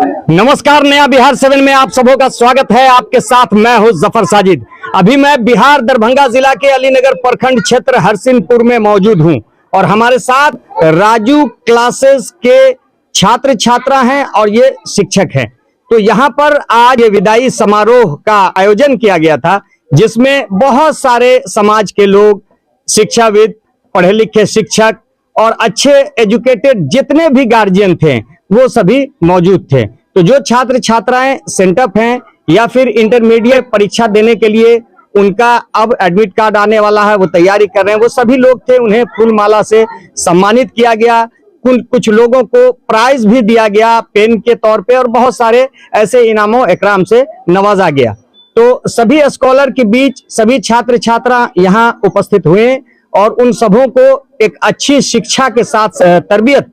नमस्कार, नया बिहार 7 में आप सबों का स्वागत है। आपके साथ मैं हूं जफर साजिद। अभी मैं बिहार दरभंगा जिला के अलीनगर प्रखंड क्षेत्र हरसिनपुर में मौजूद हूं और हमारे साथ राजू क्लासेस के छात्र छात्रा हैं और ये शिक्षक हैं। तो यहाँ पर आज विदाई समारोह का आयोजन किया गया था, जिसमें बहुत सारे समाज के लोग, शिक्षाविद, पढ़े लिखे शिक्षक और अच्छे एजुकेटेड जितने भी गार्जियन थे वो सभी मौजूद थे। तो जो छात्र छात्राएं सेंटअप हैं या फिर इंटरमीडिएट परीक्षा देने के लिए उनका अब एडमिट कार्ड आने वाला है, वो तैयारी कर रहे हैं, वो सभी लोग थे। उन्हें फूल माला से सम्मानित किया गया। कुछ लोगों को प्राइज भी दिया गया पेन के तौर पे और बहुत सारे ऐसे इनामों इकराम से नवाजा गया। तो सभी स्कॉलर के बीच सभी छात्र छात्रा यहाँ उपस्थित हुए और उन सबों को एक अच्छी शिक्षा के साथ तरबियत,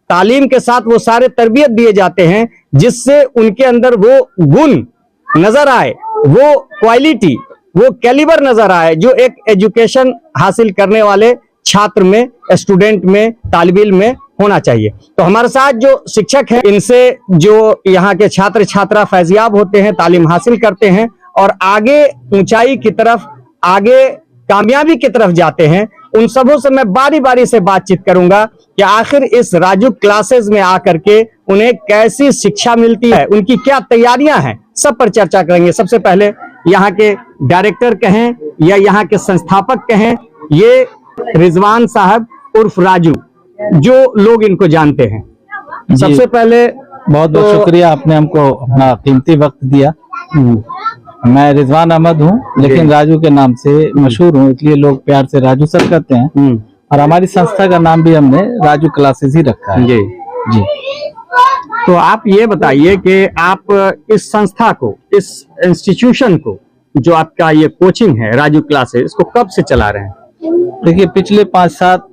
तालीम के साथ वो सारे तरबियत दिए जाते हैं, जिससे उनके अंदर वो गुण नजर आए, वो क्वालिटी, वो कैलिबर नजर आए जो एक एजुकेशन हासिल करने वाले छात्र में, स्टूडेंट में, तालिब इल्म में होना चाहिए। तो हमारे साथ जो शिक्षक हैं, इनसे जो यहाँ के छात्र छात्रा फैजियाब होते हैं, तालीम हासिल करते हैं और आगे ऊंचाई की तरफ, आगे कामयाबी की तरफ जाते हैं, उन सबों से मैं बारी बारी से बातचीत करूंगा कि आखिर इस राजू क्लासेस में आकर के उन्हें कैसी शिक्षा मिलती है, उनकी क्या तैयारियां हैं, सब पर चर्चा करेंगे। सबसे पहले यहाँ के डायरेक्टर कहें या यहाँ के संस्थापक कहें, ये रिजवान साहब उर्फ राजू, जो लोग इनको जानते हैं। सबसे पहले बहुत बहुत शुक्रिया, आपने हमको अपना कीमती वक्त दिया। मैं रिजवान अहमद हूँ, लेकिन राजू के नाम से मशहूर हूँ, इसलिए लोग प्यार से राजू सर कहते हैं। और हमारी संस्था का नाम भी हमने राजू क्लासेस ही रखा है। जी। तो आप ये बताइए कि आप इस संस्था को, इस इंस्टीट्यूशन को, जो आपका ये कोचिंग है राजू क्लासेस, इसको कब से चला रहे हैं? देखिए, पिछले 5-7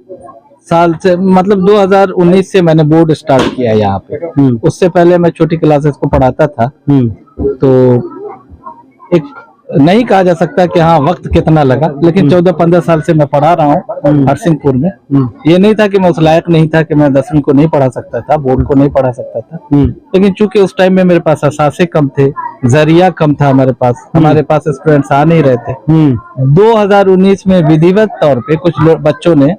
साल से, मतलब 2019 से मैंने बोर्ड स्टार्ट किया यहाँ पे। उससे पहले मैं छोटी क्लासेस को पढ़ाता था। तो एक नहीं कहा जा सकता कि हाँ वक्त कितना लगा, लेकिन 14-15 साल से मैं पढ़ा रहा हूँ हरसिंहपुर में। ये नहीं था कि मैं उस लायक नहीं था कि मैं 10वीं को नहीं पढ़ा सकता था, बोर्ड को नहीं पढ़ा सकता था, लेकिन चूंकि उस टाइम में मेरे पास असासे कम थे, जरिया कम था, हमारे पास स्टूडेंट्स आ नहीं रहे थे। 2019 में विधिवत तौर पे कुछ बच्चों ने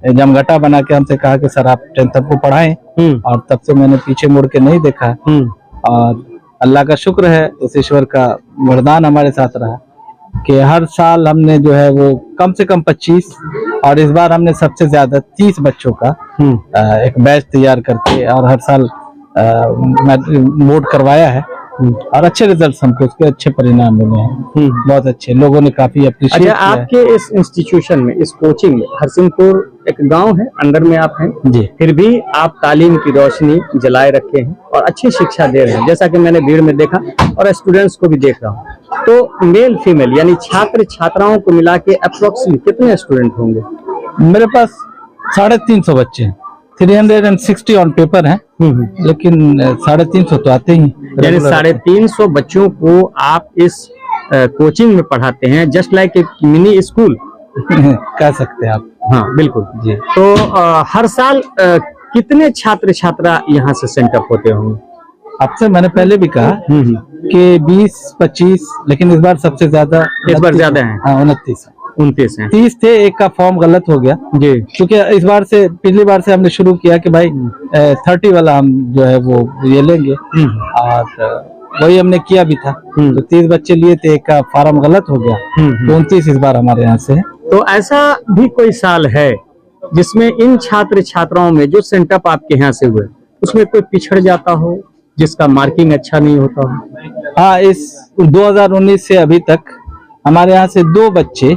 जमघटा बना के हमसे कहा कि सर आप 10th तक को पढ़ाएं, और तब से मैंने पीछे मुड़ के नहीं देखा। और अल्लाह का शुक्र है, उस ईश्वर का वरदान हमारे साथ रहा कि हर साल हमने जो है वो कम से कम 25 और इस बार हमने सबसे ज्यादा 30 बच्चों का एक बैच तैयार करके और हर साल बोर्ड करवाया है और अच्छे रिजल्ट्स हमको, उसके अच्छे परिणाम मिले हैं। बहुत अच्छे, लोगों ने काफी अप्रिशिएट किया। आपके इस इंस्टीट्यूशन में, इस कोचिंग में, हरसिनपुर एक गांव है, अंदर में आप हैं जी, फिर भी आप तालीम की रोशनी जलाए रखे हैं और अच्छी शिक्षा दे रहे हैं, जैसा कि मैंने भीड़ में देखा और स्टूडेंट्स को भी देख रहा हूँ। तो मेल फीमेल यानी छात्र छात्राओं को मिला के अप्रोक्सीमेट कितने स्टूडेंट होंगे? मेरे पास 350 बच्चे हैं। 360 ऑन पेपर हैं, लेकिन 350 तो आते ही। यानी 350 बच्चों को आप इस कोचिंग में पढ़ाते हैं, जस्ट लाइक एक मिनी स्कूल कह सकते हैं आप। हाँ बिल्कुल जी। तो हर साल कितने छात्र छात्रा यहाँ से सेंटअप होते होंगे? आपसे मैंने पहले भी कहा कि 20-25, लेकिन इस बार सबसे ज्यादा है। हाँ, 29 हैं। 30 थे, एक का फॉर्म गलत हो गया जी, क्योंकि इस बार से, पिछली बार से हमने शुरू किया कि भाई 30 वाला हम जो है वो ये लेंगे, और वही हमने किया भी था। तो 30 बच्चे लिए थे, एक का फॉर्म गलत हो गया, तो 29 इस बार हमारे यहाँ से है। तो ऐसा भी कोई साल है जिसमें इन छात्र छात्राओं में जो सेंटअप आपके यहाँ से हुए, उसमें कोई पिछड़ जाता हो, जिसका मार्किंग अच्छा नहीं होता हो? हाँ, इस 2019 से अभी तक हमारे यहाँ से 2 बच्चे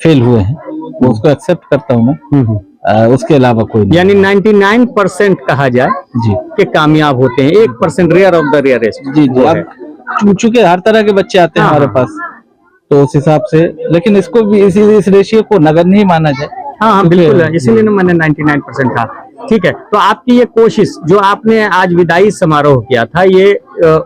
फेल हुए हैं, वो उसको एक्सेप्ट करता हूँ मैं। उसके अलावा कोई नहीं। यानी 99% कहा जाए जी कि कामयाब होते हैं, 1% रेयर ऑफ द रेयरेस्ट। जी जी। अब चूंकि हर तरह के बच्चे आते हैं हमारे पास, तो उस हिसाब से, लेकिन इसको भी इस रेशियो को नगण्य नहीं माना जाए। हाँ बिल्कुल, इसीलिए मैंने 99% कहा। ठीक है, तो आपकी ये कोशिश जो आपने आज विदाई समारोह किया था, ये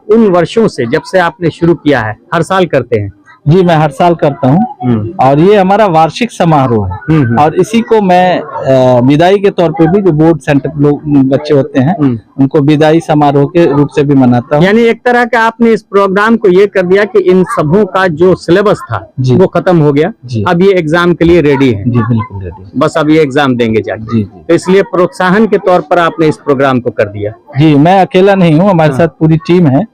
उन वर्षों से, जब से आपने शुरू किया है, हर साल करते हैं, जी मैं हर साल करता हूँ और ये हमारा वार्षिक समारोह है और इसी को मैं विदाई के तौर पे भी जो बोर्ड सेंटर लोग बच्चे होते हैं उनको विदाई समारोह के रूप से भी मनाता हूँ। यानी एक तरह का आपने इस प्रोग्राम को ये कर दिया कि इन सबों का जो सिलेबस था वो खत्म हो गया, अब ये एग्जाम के लिए रेडी है। जी बिल्कुल रेडी, बस अब ये एग्जाम देंगे जाके। जी तो इसलिए प्रोत्साहन के तौर पर आपने इस प्रोग्राम को कर दिया। जी मैं अकेला नहीं हूँ, हमारे साथ पूरी टीम है।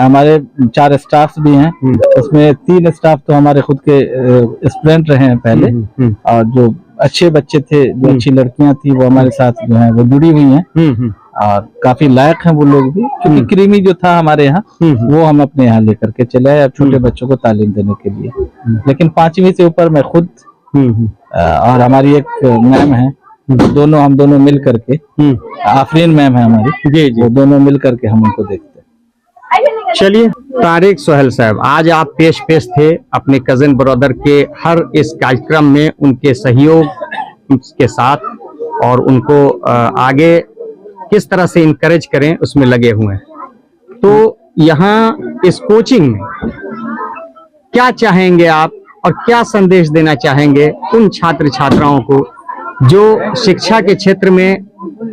हमारे 4 स्टाफ भी हैं, उसमें 3 स्टाफ तो हमारे खुद के स्टूडेंट रहे हैं पहले और जो अच्छे बच्चे थे, जो अच्छी लड़कियां थी वो हमारे साथ जो है वो जुड़ी हुई हैं और काफी लायक हैं वो लोग भी, क्योंकि क्रीमी जो था हमारे यहाँ वो हम अपने यहाँ लेकर के चले आए अब छोटे बच्चों को तालीम देने के लिए। लेकिन 5वीं से ऊपर मैं खुद और हमारी एक मैम है, हम दोनों मिल करके, आफरीन मैम है हमारी, वो दोनों मिल करके हम उनको देखते हैं। चलिए तारिक सोहेल साहब, आज आप पेश थे अपने कजिन ब्रदर के हर इस कार्यक्रम में उनके सहयोग के साथ और उनको आगे किस तरह से इनकरेज करें उसमें लगे हुए हैं। तो यहाँ इस कोचिंग में क्या चाहेंगे आप और क्या संदेश देना चाहेंगे उन छात्र छात्राओं को जो शिक्षा के क्षेत्र में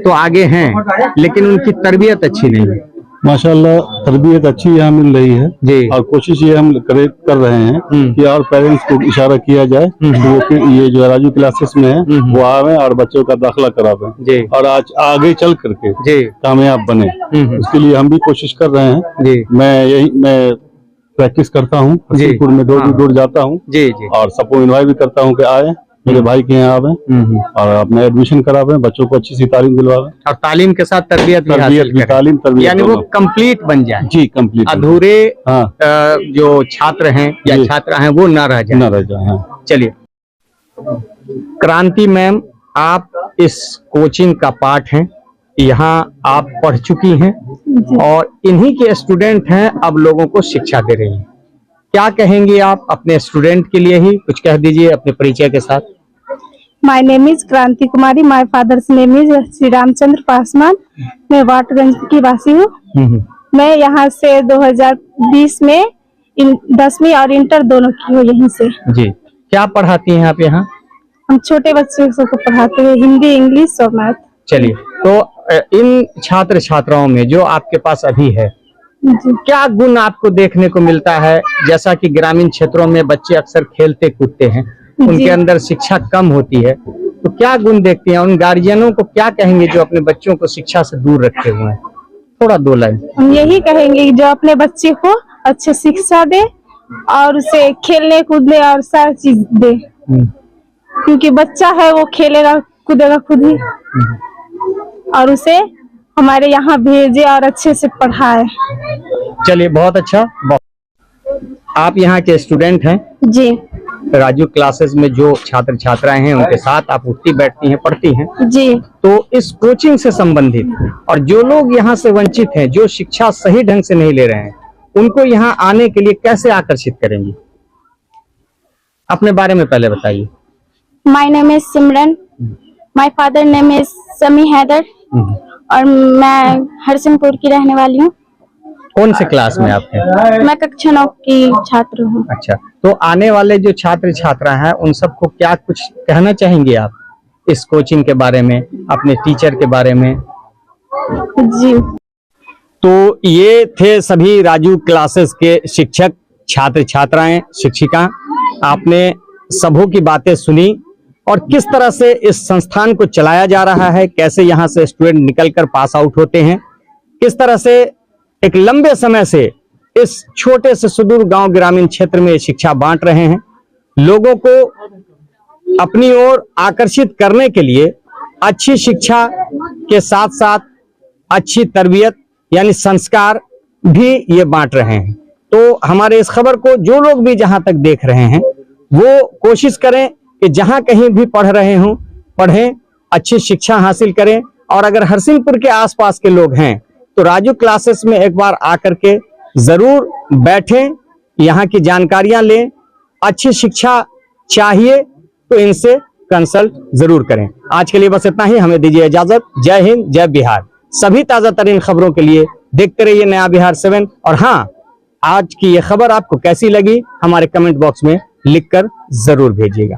तो आगे हैं लेकिन उनकी तरबियत अच्छी नहीं है? माशाल्लाह तरबियत अच्छी यहाँ मिल रही है जी, और कोशिश ये हम कर रहे हैं कि और पेरेंट्स को इशारा किया जाए कि वो ये जो राजू क्लासेस में है वो आवे और बच्चों का दाखिला करावे और आज आगे चल करके कामयाब बने, उसके लिए हम भी कोशिश कर रहे हैं। मैं प्रैक्टिस करता हूँ, हसीपुर में दूर जाता हूँ और सबको इन्वाइट भी करता हूँ कि आए मेरे भाई के यहाँ आवे और अपने एडमिशन करावे, बच्चों को अच्छी सी तालीम दिलवावे और तालीम के साथ तरबियत तरबियत यानी वो कंप्लीट बन जाए। जी कंप्लीट, अधूरे जो छात्र हैं या छात्रा हैं वो न रह जाए। चलिए क्रांति मैम, आप इस कोचिंग का पार्ट हैं, यहाँ आप पढ़ चुकी हैं और इन्हीं के स्टूडेंट हैं, अब लोगों को शिक्षा दे रही हैं। क्या कहेंगे आप अपने स्टूडेंट के लिए? ही कुछ कह दीजिए अपने परिचय के साथ। My name is क्रांति कुमारी, my father's name is Shri Ramchandra Paswan. मैं वाटगंज की वासी हूँ। मैं यहाँ से 2020 में 10वीं और इंटर दोनों की हूँ यहीं से। जी, क्या पढ़ाती हैं आप यहाँ? हम छोटे बच्चों को पढ़ाते हैं, हिंदी, इंग्लिश और मैथ। चलिए, तो इन छात्र छात्राओं में जो आपके पास अभी है क्या गुण आपको देखने को मिलता है? जैसा कि ग्रामीण क्षेत्रों में बच्चे अक्सर खेलते कूदते हैं, उनके अंदर शिक्षा कम होती है, तो क्या गुण देखते हैं? उन गार्जियनों को क्या कहेंगे जो अपने बच्चों को शिक्षा से दूर रखे हुए हैं? थोड़ा 2 लाइन। हम यही कहेंगे कि जो अपने बच्चे को अच्छे शिक्षा दे और उसे खेलने कूदने और सारी चीज दे, क्योंकि बच्चा है वो खेलेगा कूदेगा खुद ही, और उसे हमारे यहाँ भेजे और अच्छे से पढ़ाए। चलिए बहुत अच्छा। आप यहाँ के स्टूडेंट हैं? जी। राजू क्लासेस में जो छात्र छात्राएं हैं उनके साथ आप उठती बैठती हैं, पढ़ती हैं? जी। तो इस कोचिंग से संबंधित और जो लोग यहाँ से वंचित हैं, जो शिक्षा सही ढंग से नहीं ले रहे हैं, उनको यहाँ आने के लिए कैसे आकर्षित करेंगी? अपने बारे में पहले बताइए। My name is Simran, my father name is समी हैदर और मैं हरसिनपुर की रहने वाली हूँ। कौन से क्लास में आप हैं? मैं कक्षा 9 की छात्र हूँ। अच्छा, तो आने वाले जो छात्र छात्रा हैं उन सबको क्या कुछ कहना चाहेंगे आप इस कोचिंग के बारे में, अपने टीचर के बारे में? जी। तो ये थे सभी राजू क्लासेस के शिक्षक, छात्र छात्राएं, शिक्षिका। आपने सबों की बातें सुनी और किस तरह से इस संस्थान को चलाया जा रहा है, कैसे यहाँ से स्टूडेंट निकलकर पास आउट होते हैं, किस तरह से एक लंबे समय से इस छोटे से सुदूर गांव ग्रामीण क्षेत्र में शिक्षा बांट रहे हैं। लोगों को अपनी ओर आकर्षित करने के लिए अच्छी शिक्षा के साथ साथ अच्छी तरबियत यानी संस्कार भी ये बांट रहे हैं। तो हमारे इस खबर को जो लोग भी जहां तक देख रहे हैं वो कोशिश करें कि जहां कहीं भी पढ़ रहे हों पढ़ें, अच्छी शिक्षा हासिल करें। और अगर हरसिनपुर के आसपास के लोग हैं तो राजू क्लासेस में एक बार आकर के जरूर बैठें, यहाँ की जानकारियां लें। अच्छी शिक्षा चाहिए तो इनसे कंसल्ट जरूर करें। आज के लिए बस इतना ही, हमें दीजिए इजाजत। जय हिंद, जय बिहार। सभी ताजा तरीन खबरों के लिए देखते रहिए नया बिहार 7। और हाँ, आज की ये खबर आपको कैसी लगी हमारे कमेंट बॉक्स में लिखकर जरूर भेजिएगा।